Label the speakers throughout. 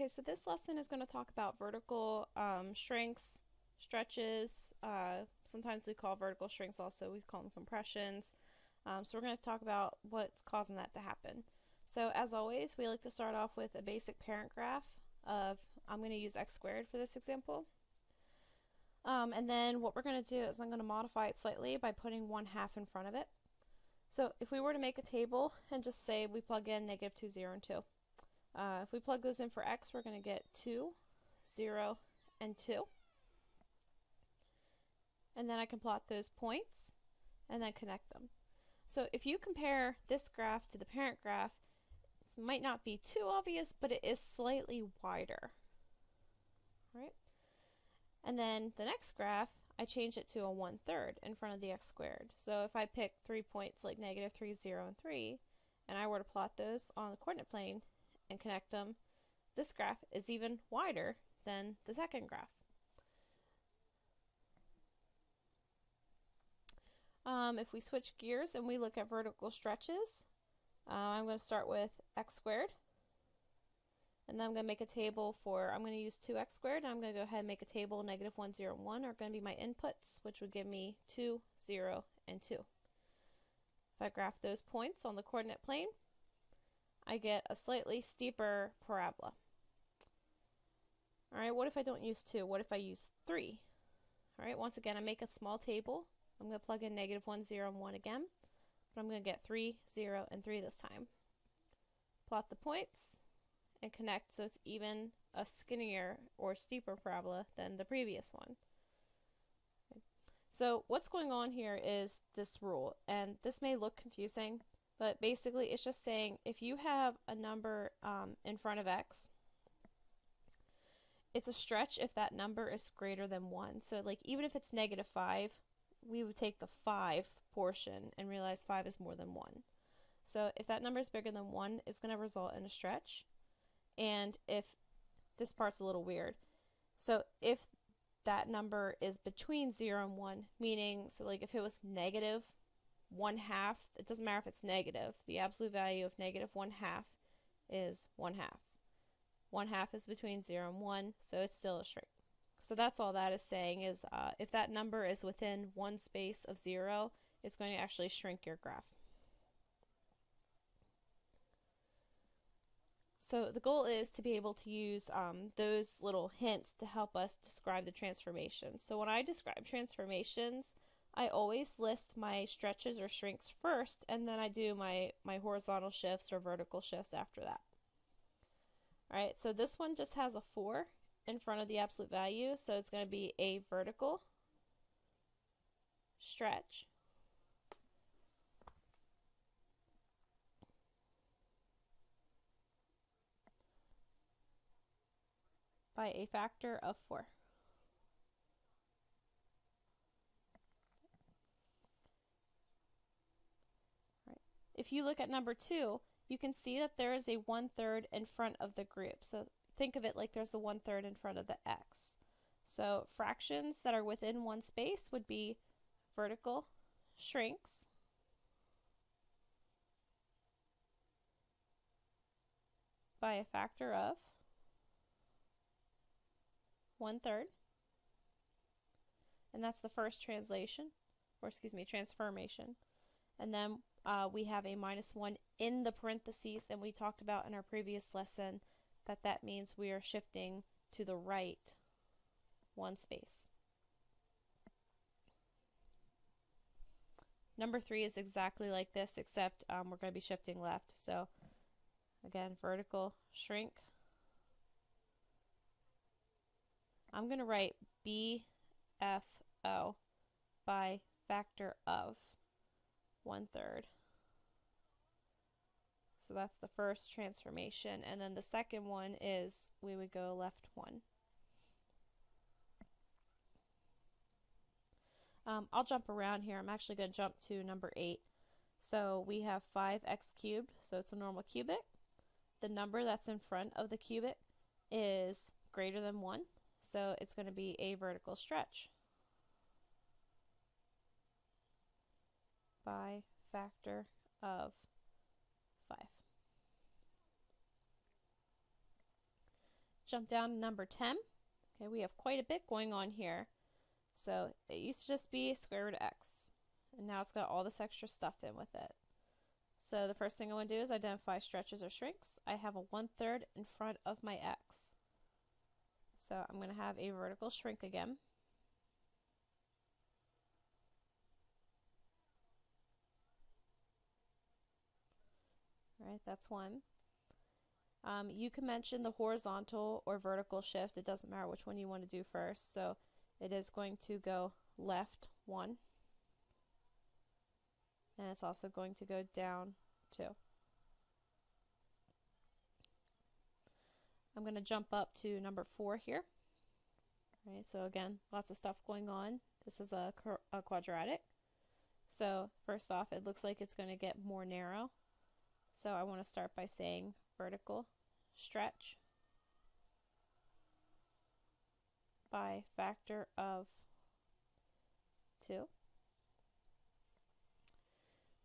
Speaker 1: Okay, so this lesson is going to talk about vertical shrinks, stretches. Sometimes we call vertical shrinks also, we call them compressions. So we're going to talk about what's causing that to happen. So as always, we like to start off with a basic parent graph of, I'm going to use x squared for this example. And then what we're going to do is I'm going to modify it slightly by putting 1/2 in front of it. So if we were to make a table and just say we plug in -2, 0, and 2. If we plug those in for x, we're going to get 2, 0, and 2. And then I can plot those points and then connect them. So if you compare this graph to the parent graph, it might not be too obvious, but it is slightly wider. Right? And then the next graph, I change it to a 1/3 in front of the x squared. So if I pick 3 points like -3, 0, and 3, and I were to plot those on the coordinate plane and connect them, this graph is even wider than the second graph. If we switch gears and we look at vertical stretches, I'm going to start with x squared. And then I'm going to make a table for, I'm going to use 2x squared. And I'm going to go ahead and make a table. -1, 0, and 1 are going to be my inputs, which would give me 2, 0, and 2. If I graph those points on the coordinate plane, I get a slightly steeper parabola. Alright, what if I don't use 2? What if I use 3? Alright, once again, I make a small table. I'm going to plug in -1, 0, and 1 again. But I'm going to get 3, 0, and 3 this time. Plot the points and connect so it's even a skinnier or steeper parabola than the previous one. Okay. So what's going on here is this rule, and this may look confusing, but basically it's just saying if you have a number in front of x, it's a stretch if that number is greater than 1. So like even if it's -5, we would take the 5 portion and realize 5 is more than 1. So if that number is bigger than 1, it's going to result in a stretch. And if this part's a little weird, so if that number is between 0 and 1, meaning, so like if it was -1/2, it doesn't matter if it's negative, the absolute value of -1/2 is 1/2. 1/2 is between 0 and 1, so it's still a shrink. So that's all that is saying is if that number is within one space of 0, it's going to actually shrink your graph. So the goal is to be able to use those little hints to help us describe the transformation. So when I describe transformations, I always list my stretches or shrinks first, and then I do my horizontal shifts or vertical shifts after that. Alright, so this one just has a 4 in front of the absolute value, so it's going to be a vertical stretch by a factor of 4. Right. If you look at number 2, you can see that there is a 1/3 in front of the group. So think of it like there's a 1/3 in front of the x. So fractions that are within one space would be vertical shrinks by a factor of 1/3. And that's the first translation, or excuse me, transformation. And then we have a -1 in the parentheses, and we talked about in our previous lesson that that means we are shifting to the right one space. Number 3 is exactly like this, except we're going to be shifting left. So again, vertical shrink. I'm going to write BFO by factor of 1/3. So that's the first transformation. And then the second one is we would go left 1. I'll jump around here. I'm actually going to jump to number 8. So we have 5x cubed, so it's a normal cubic. The number that's in front of the cubic is greater than 1, so it's going to be a vertical stretch by factor of 5. jump down to number 10. Okay, we have quite a bit going on here. So it used to just be square root of x, and now it's got all this extra stuff in with it. So the first thing I want to do is identify stretches or shrinks. I have a 1/3 in front of my x. So I'm going to have a vertical shrink again. All right, that's one. You can mention the horizontal or vertical shift. It doesn't matter which one you want to do first. So it is going to go left 1. And it's also going to go down 2. I'm going to jump up to number 4 here. All right, so again, lots of stuff going on. This is a quadratic. So first off, it looks like it's going to get more narrow. So I want to start by saying vertical stretch by factor of 2.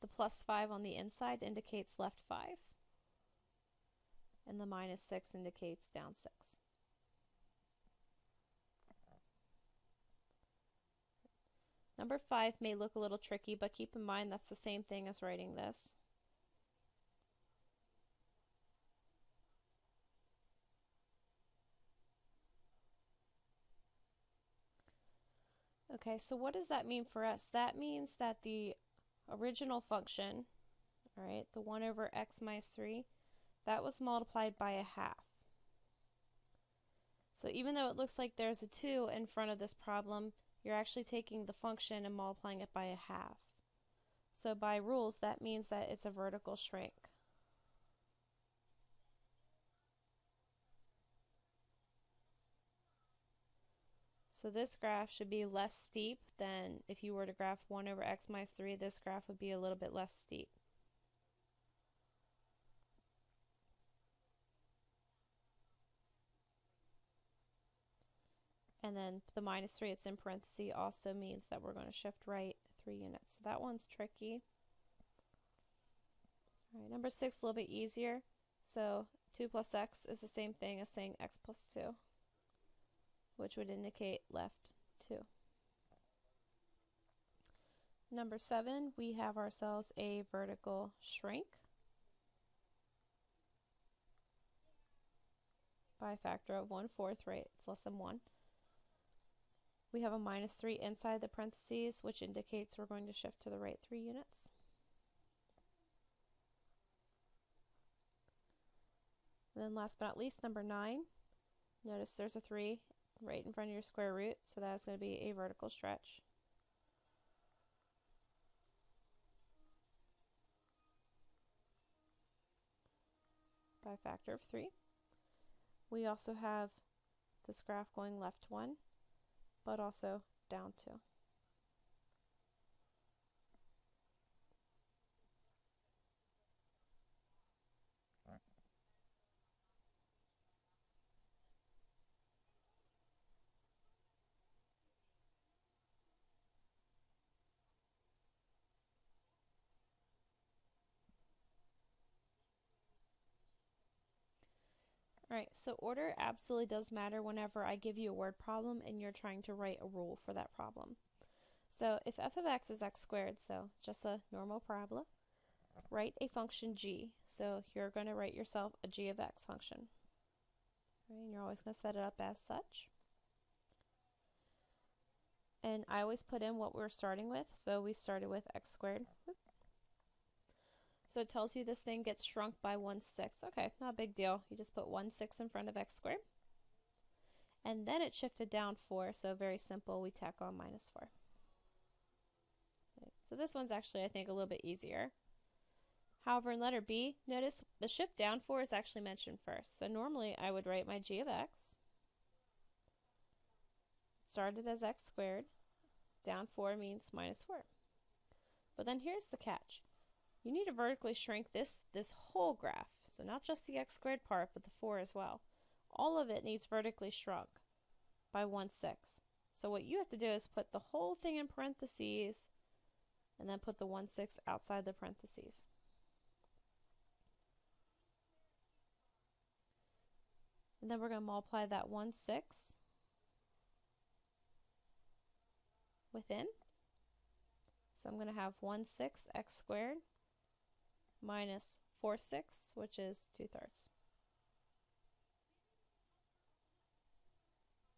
Speaker 1: The +5 on the inside indicates left 5, and the -6 indicates down 6. Number 5 may look a little tricky, but keep in mind that's the same thing as writing this. Okay, so what does that mean for us? That means that the original function, all right, the 1 over x minus 3, that was multiplied by a half. So even though it looks like there's a 2 in front of this problem, you're actually taking the function and multiplying it by a half. So by rules, that means that it's a vertical shrink. So this graph should be less steep than if you were to graph 1 over x minus 3. This graph would be a little bit less steep. And then the -3, it's in parentheses, also means that we're going to shift right 3 units. So that one's tricky. All right, number 6, a little bit easier. So 2 plus x is the same thing as saying x plus 2, which would indicate left 2. Number 7, we have ourselves a vertical shrink by a factor of 1/4, right? It's less than 1. We have a -3 inside the parentheses, which indicates we're going to shift to the right 3 units. And then last but not least, number 9. Notice there's a 3 right in front of your square root, so that's going to be a vertical stretch. By a factor of 3. We also have this graph going left 1, but also down 2. Alright, so order absolutely does matter whenever I give you a word problem and you're trying to write a rule for that problem. So if f of x is x squared, so just a normal parabola, write a function g. So you're going to write yourself a g of x function. Right, and you're always going to set it up as such. And I always put in what we're starting with. So we started with x squared. So it tells you this thing gets shrunk by 1/6. Okay, not a big deal. You just put 1/6 in front of x squared. And then it shifted down 4, so very simple. We tack on -4. Okay, so this one's actually, I think, a little bit easier. However, in letter B, notice the shift down 4 is actually mentioned first. So normally I would write my g of x. Started as x squared. Down 4 means -4. But then here's the catch. You need to vertically shrink this whole graph. So not just the x squared part, but the 4 as well. All of it needs vertically shrunk by 1/6. So what you have to do is put the whole thing in parentheses and then put the 1/6 outside the parentheses. And then we're going to multiply that 1/6 within. So I'm going to have 1/6 x squared minus 4/6, which is 2/3.